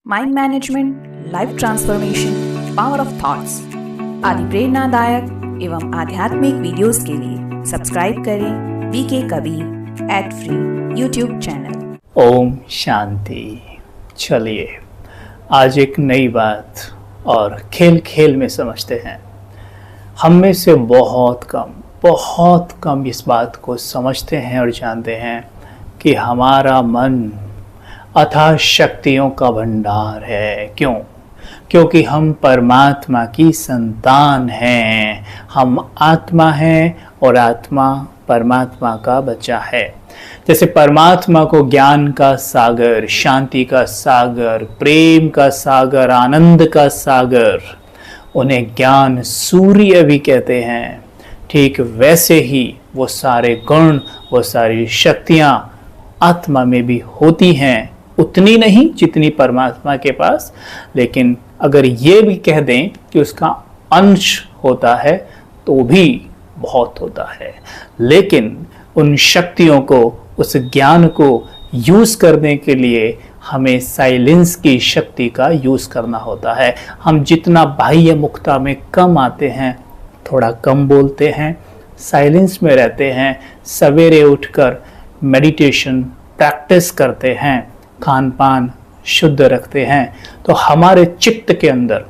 Mind management, life transformation, power of thoughts आदि प्रेरणादायक एवं आध्यात्मिक वीडियोस के लिए सब्सक्राइब करें VK Kabir @free YouTube channel. ओम शांति। चलिए आज एक नई बात और खेल खेल में समझते हैं। हम में से बहुत कम इस बात को समझते हैं और जानते हैं कि हमारा मन अथाह शक्तियों का भंडार है। क्योंकि हम परमात्मा की संतान हैं। हम आत्मा हैं और आत्मा परमात्मा का बच्चा है। जैसे परमात्मा को ज्ञान का सागर, शांति का सागर, प्रेम का सागर, आनंद का सागर, उन्हें ज्ञान सूर्य भी कहते हैं। ठीक वैसे ही वो सारे गुण, वो सारी शक्तियाँ आत्मा में भी होती हैं। उतनी नहीं जितनी परमात्मा के पास, लेकिन अगर ये भी कह दें कि उसका अंश होता है तो भी बहुत होता है। लेकिन उन शक्तियों को, उस ज्ञान को यूज़ करने के लिए हमें साइलेंस की शक्ति का यूज़ करना होता है। हम जितना बाह्य मुक्ता में कम आते हैं, थोड़ा कम बोलते हैं, साइलेंस में रहते हैं, सवेरे उठकर मेडिटेशन प्रैक्टिस करते हैं, खान पान शुद्ध रखते हैं, तो हमारे चित्त के अंदर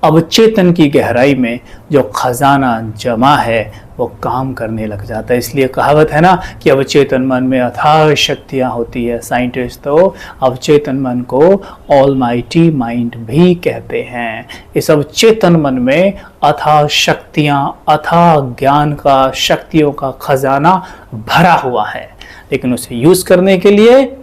अवचेतन की गहराई में जो खजाना जमा है वो काम करने लग जाता है। इसलिए कहावत है ना कि अवचेतन मन में अथाह शक्तियाँ होती है। साइंटिस्ट तो अवचेतन मन को ऑलमाइटी माइंड भी कहते हैं। इस अवचेतन मन में अथाह शक्तियाँ, अथाह ज्ञान का, शक्तियों का खजाना भरा हुआ है। लेकिन उसे यूज़ करने के लिए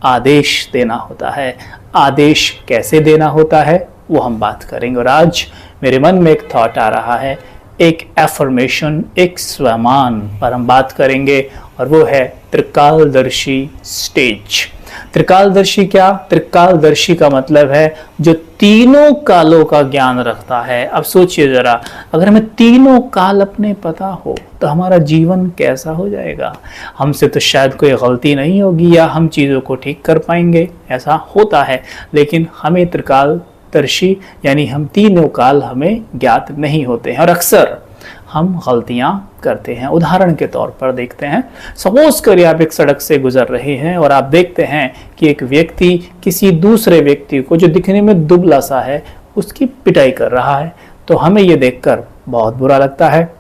आदेश देना होता है। आदेश कैसे देना होता है वो हम बात करेंगे। और आज मेरे मन में एक थॉट आ रहा है, एक एफर्मेशन, एक स्वमान पर हम बात करेंगे, और वो है त्रिकालदर्शी स्टेज। त्रिकालदर्शी क्या? त्रिकालदर्शी का मतलब है जो तीनों कालों का ज्ञान रखता है। अब सोचिए जरा, अगर हमें तीनों काल अपने पता हो तो हमारा जीवन कैसा हो जाएगा। हमसे तो शायद कोई गलती नहीं होगी या हम चीज़ों को ठीक कर पाएंगे, ऐसा होता है। लेकिन हमें त्रिकालदर्शी यानी हम तीनों काल हमें ज्ञात नहीं होते हैं और अक्सर हम गलतियां करते हैं। उदाहरण के तौर पर देखते हैं, सपोज करिए आप एक सड़क से गुजर रहे हैं और आप देखते हैं कि एक व्यक्ति किसी दूसरे व्यक्ति को, जो दिखने में दुबला सा है, उसकी पिटाई कर रहा है। तो हमें ये देखकर बहुत बुरा लगता है।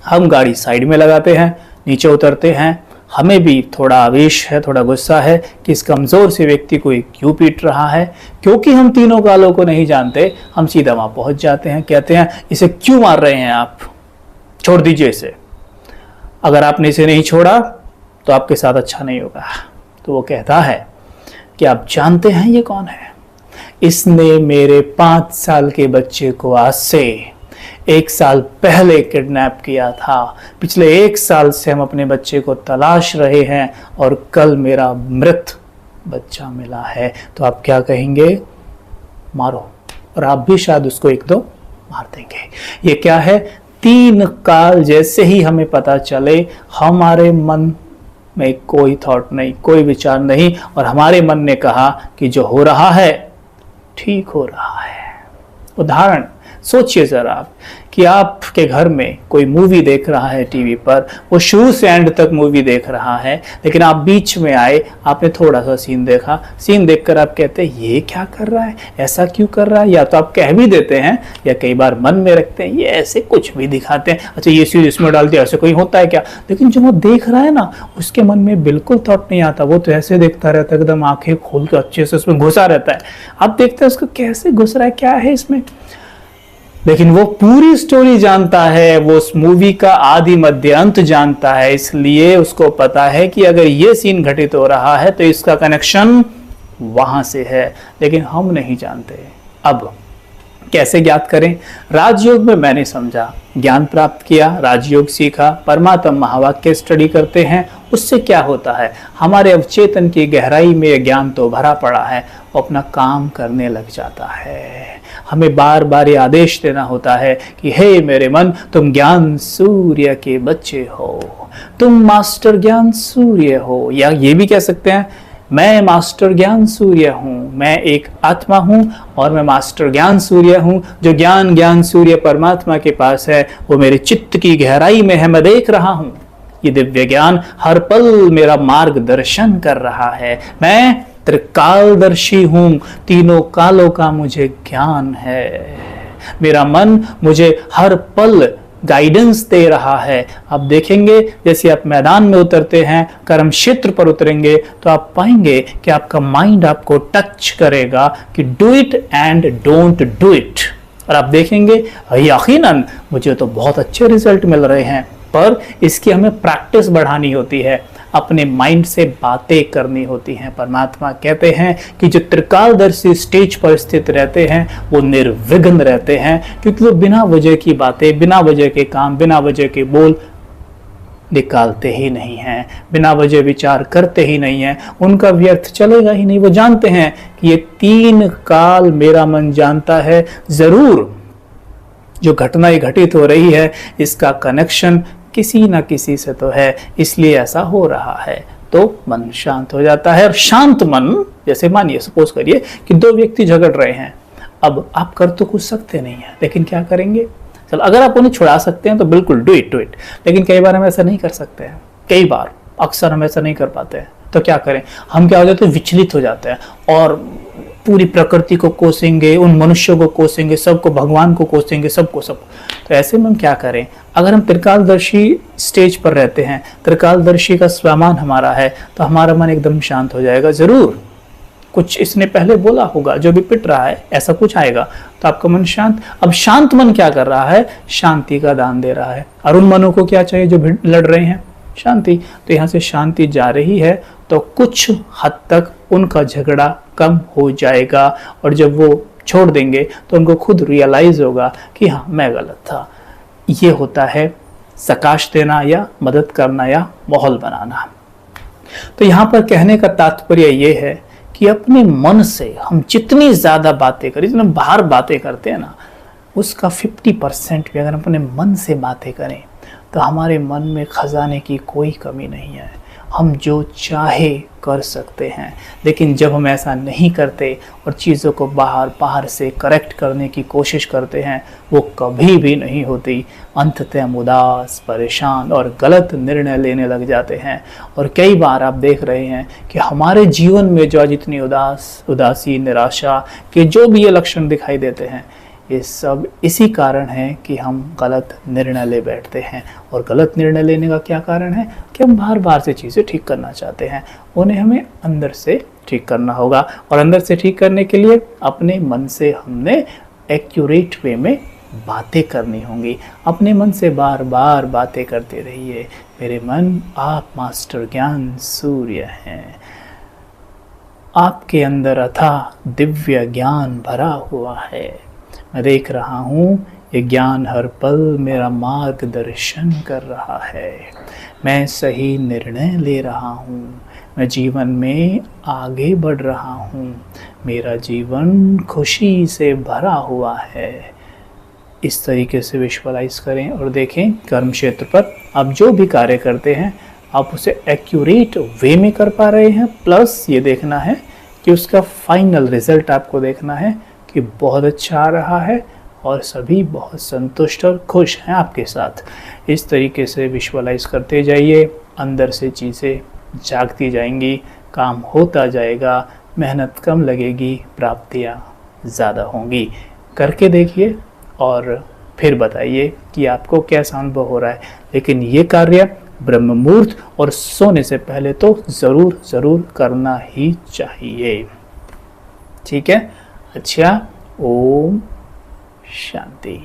हम गाड़ी साइड में लगाते हैं, नीचे उतरते हैं। हमें भी थोड़ा आवेश है, थोड़ा गुस्सा है कि इस कमज़ोर से व्यक्ति को क्यों पीट रहा है। क्योंकि हम तीनों कालों को नहीं जानते, हम सीधा वहाँ पहुँच जाते हैं, कहते हैं इसे क्यों मार रहे हैं आप, छोड़ दीजिए इसे। अगर आपने इसे नहीं छोड़ा तो आपके साथ अच्छा नहीं होगा। तो वो कहता है कि आप जानते हैं ये कौन है? इसने मेरे 5 साल के बच्चे को आज से 1 साल पहले किडनैप किया था। पिछले 1 साल से हम अपने बच्चे को तलाश रहे हैं और कल मेरा मृत बच्चा मिला है। तो आप क्या कहेंगे? मारो। और आप भी शायद उसको 1-2 मार देंगे। ये क्या है? 3 काल जैसे ही हमें पता चले, हमारे मन में कोई थॉट नहीं, कोई विचार नहीं, और हमारे मन ने कहा कि जो हो रहा है ठीक हो रहा है। उदाहरण सोचिए जरा आप कि आपके घर में कोई मूवी देख रहा है टीवी पर, वो शुरू से एंड तक मूवी देख रहा है, लेकिन आप बीच में आए, आपने थोड़ा सा सीन देखा, सीन देखकर आप कहते हैं ये क्या कर रहा है, ऐसा क्यों कर रहा है। या तो आप कह भी देते हैं या कई बार मन में रखते हैं ये ऐसे कुछ भी दिखाते हैं, अच्छा ये सीन इसमें डाल दिया, ऐसे कोई होता है क्या। लेकिन जो वो देख रहा है ना, उसके मन में बिल्कुल थॉट नहीं आता। वो तो ऐसे देखता रहता है, एकदम आंखें खोल कर अच्छे से उसमें घुसा रहता है। आप देखते हैं उसको कैसे घुस रहा है, क्या है इसमें। लेकिन वो पूरी स्टोरी जानता है, वो उस मूवी का आदि मध्य अंत जानता है। इसलिए उसको पता है कि अगर ये सीन घटित हो रहा है तो इसका कनेक्शन वहां से है। लेकिन हम नहीं जानते। अब कैसे ज्ञात करें? राजयोग में मैंने समझा, ज्ञान प्राप्त किया, राजयोग सीखा, परमात्मा महावाक्य स्टडी करते हैं। उससे क्या होता है? हमारे अवचेतन की गहराई में ज्ञान तो भरा पड़ा है, वो अपना काम करने लग जाता है। हमें बार बार ये आदेश देना होता है कि हे मेरे मन, तुम ज्ञान सूर्य के बच्चे हो, तुम मास्टर ज्ञान सूर्य हो। या ये भी कह सकते हैं, मैं मास्टर ज्ञान सूर्य हूँ, मैं एक आत्मा हूँ और मैं मास्टर ज्ञान सूर्य हूँ। जो ज्ञान सूर्य परमात्मा के पास है वो मेरे चित्त की गहराई में है, मैं देख रहा हूँ। ये दिव्य ज्ञान हर पल मेरा मार्गदर्शन कर रहा है। मैं त्रिकालदर्शी हूँ, तीनों कालों का मुझे ज्ञान है। मेरा मन मुझे हर पल गाइडेंस दे रहा है। आप देखेंगे जैसे आप मैदान में उतरते हैं, कर्म क्षेत्र पर उतरेंगे तो आप पाएंगे कि आपका माइंड आपको टच करेगा कि do it and don't do it. और आप देखेंगे यकीनन मुझे तो बहुत अच्छे रिजल्ट मिल रहे हैं, पर इसकी हमें प्रैक्टिस बढ़ानी होती है, अपने माइंड से बातें करनी होती हैं। परमात्मा कहते हैं कि जो त्रिकालदर्शी स्टेज पर स्थित रहते हैं वो निर्विघ्न रहते हैं, क्योंकि वो बिना वजह की बातें, बिना वजह के काम, बिना वजह के बोल निकालते ही नहीं हैं, बिना वजह विचार करते ही नहीं हैं, उनका व्यर्थ चलेगा ही नहीं। वो जानते हैं कि ये 3 काल मेरा मन जानता है, जरूर जो घटनाएं घटित हो रही है इसका कनेक्शन किसी ना किसी से तो है, इसलिए ऐसा हो रहा है। तो मन शांत हो जाता है। और शांत मन, जैसे मानिए सपोज करिए कि 2 व्यक्ति झगड़ रहे हैं, अब आप कर तो कुछ सकते नहीं है, लेकिन क्या करेंगे? चलो अगर आप उन्हें छुड़ा सकते हैं तो बिल्कुल डू इट। लेकिन कई बार हम ऐसा नहीं कर सकते हैं, कई बार अक्सर हम ऐसा नहीं कर पाते हैं। तो क्या करें? हम क्या हो जाते हैं, विचलित हो जाते हैं और पूरी प्रकृति को कोसेंगे, उन मनुष्यों को कोसेंगे, सबको, भगवान को कोसेंगे, सबको सब। तो ऐसे में हम क्या करें? अगर हम त्रिकालदर्शी स्टेज पर रहते हैं, त्रिकालदर्शी का स्वमान हमारा है, तो हमारा मन एकदम शांत हो जाएगा। जरूर कुछ इसने पहले बोला होगा, जो भी पिट रहा है ऐसा कुछ आएगा, तो आपका मन शांत। अब शांत मन क्या कर रहा है? शांति का दान दे रहा है। और उन मनों को क्या चाहिए जो लड़ रहे हैं? शांति। तो यहाँ से शांति जा रही है तो कुछ हद तक उनका झगड़ा कम हो जाएगा, और जब वो छोड़ देंगे तो उनको खुद रियलाइज होगा कि हाँ मैं गलत था। ये होता है सकाश देना या मदद करना या माहौल बनाना। तो यहाँ पर कहने का तात्पर्य ये है कि अपने मन से हम जितनी ज्यादा बातें करें, जितने बाहर बातें करते हैं ना, उसका 50% भी अगर अपने मन से बातें करें तो हमारे मन में खजाने की कोई कमी नहीं है। हम जो चाहे कर सकते हैं। लेकिन जब हम ऐसा नहीं करते और चीज़ों को बाहर से करेक्ट करने की कोशिश करते हैं, वो कभी भी नहीं होती। अंततः हम उदास, परेशान और गलत निर्णय लेने लग जाते हैं। और कई बार आप देख रहे हैं कि हमारे जीवन में जो आज इतनी उदासी, निराशा के जो भी ये लक्षण दिखाई देते हैं, ये सब इसी कारण है कि हम गलत निर्णय ले बैठते हैं। और गलत निर्णय लेने का क्या कारण है? कि हम बार से चीज़ें ठीक करना चाहते हैं, उन्हें हमें अंदर से ठीक करना होगा। और अंदर से ठीक करने के लिए अपने मन से हमने एक्यूरेट वे में बातें करनी होंगी। अपने मन से बार बातें करते रहिए, मेरे मन आप मास्टर ज्ञान सूर्य हैं, आपके अंदर अथाह दिव्य ज्ञान भरा हुआ है। मैं देख रहा हूँ ये ज्ञान हर पल मेरा मार्गदर्शन कर रहा है। मैं सही निर्णय ले रहा हूँ, मैं जीवन में आगे बढ़ रहा हूँ, मेरा जीवन खुशी से भरा हुआ है। इस तरीके से विजुअलाइज करें और देखें कर्म क्षेत्र पर आप जो भी कार्य करते हैं आप उसे एक्यूरेट वे में कर पा रहे हैं। प्लस ये देखना है कि उसका फाइनल रिजल्ट आपको देखना है कि बहुत अच्छा आ रहा है और सभी बहुत संतुष्ट और खुश हैं आपके साथ। इस तरीके से विजुअलाइज करते जाइए, अंदर से चीज़ें जागती जाएंगी, काम होता जाएगा, मेहनत कम लगेगी, प्राप्तियाँ ज़्यादा होंगी। करके देखिए और फिर बताइए कि आपको कैसा अनुभव हो रहा है। लेकिन ये कार्य ब्रह्म मुहूर्त और सोने से पहले तो ज़रूर करना ही चाहिए। ठीक है? अच्छा, ओम शांति।